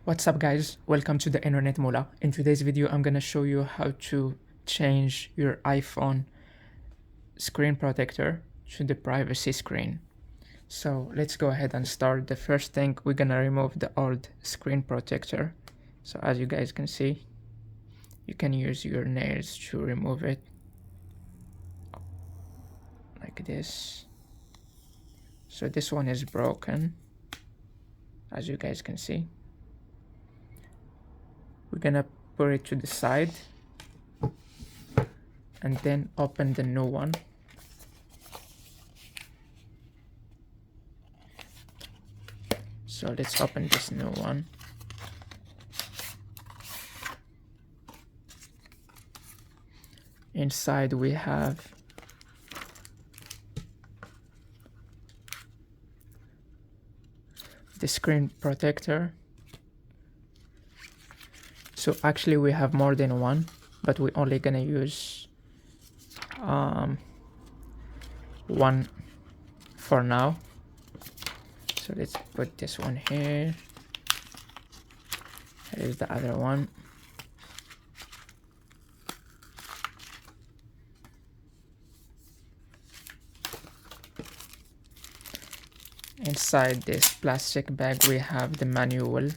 What's up guys, welcome to the Internet Mola. In today's video I'm gonna show you how to change your iPhone screen protector to the privacy screen. So let's go ahead and start. The first thing, we're gonna remove the old screen protector. So as you guys can see, you can use your nails to remove it like this. So this one is broken, as you guys can see. We're gonna put it to the side and then open the new one. So let's open this new one. Inside we have the screen protector. So actually we have more than one, but we're only gonna use one for now. So let's put this one here. Here's the other one. Inside this plastic bag we have the manual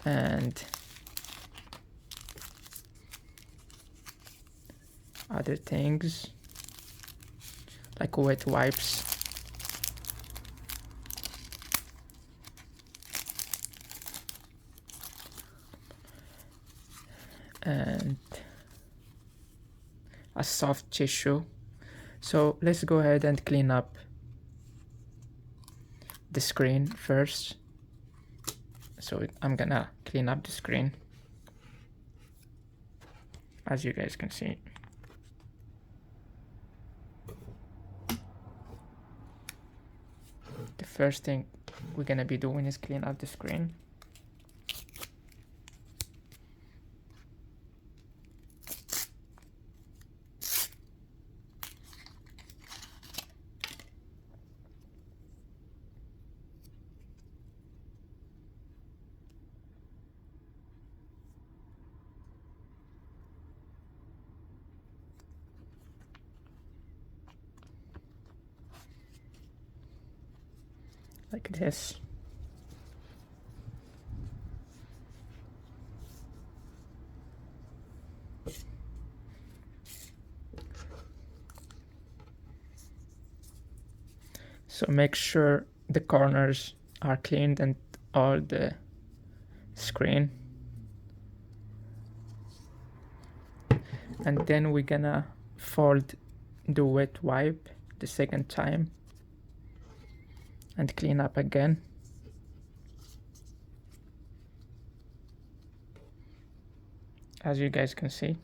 and other things like wet wipes. And a soft tissue. So let's go ahead and clean up the screen first. So I'm gonna clean up the screen, as you guys can see. The first thing we're gonna be doing is clean up the screen. Like this. So make sure the corners are cleaned and all the screen. And then we're gonna fold the wet wipe the second time and clean up again. As you guys can see.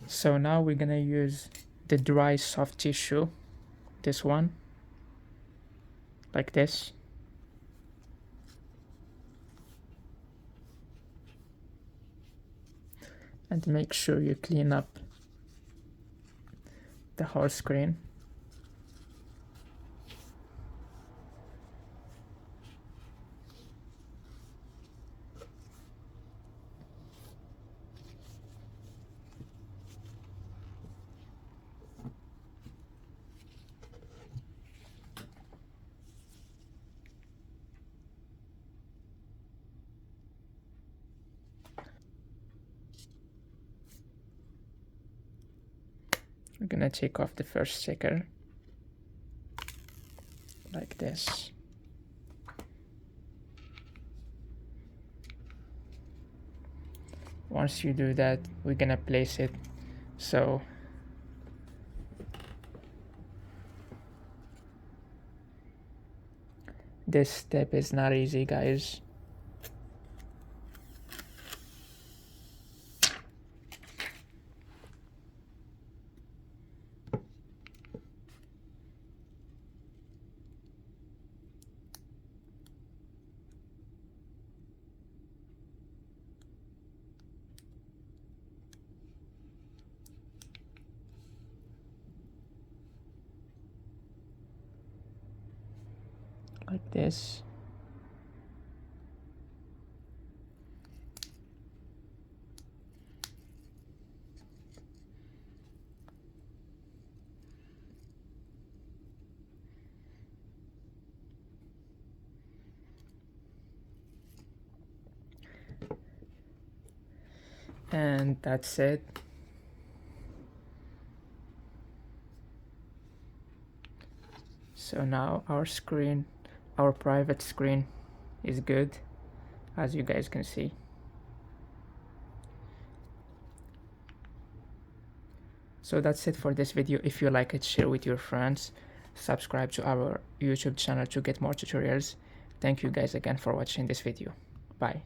So now we're gonna use the dry soft tissue, this one, like this. And make sure you clean up the whole screen. I'm gonna take off the first sticker like this. Once you do that, we're gonna place it. So this step is not easy, guys. like this. And that's it. So now our private screen is good, as you guys can see. So that's it for this video. If you like it, share with your friends, subscribe to our YouTube channel to get more tutorials. Thank you guys again for watching this video. Bye.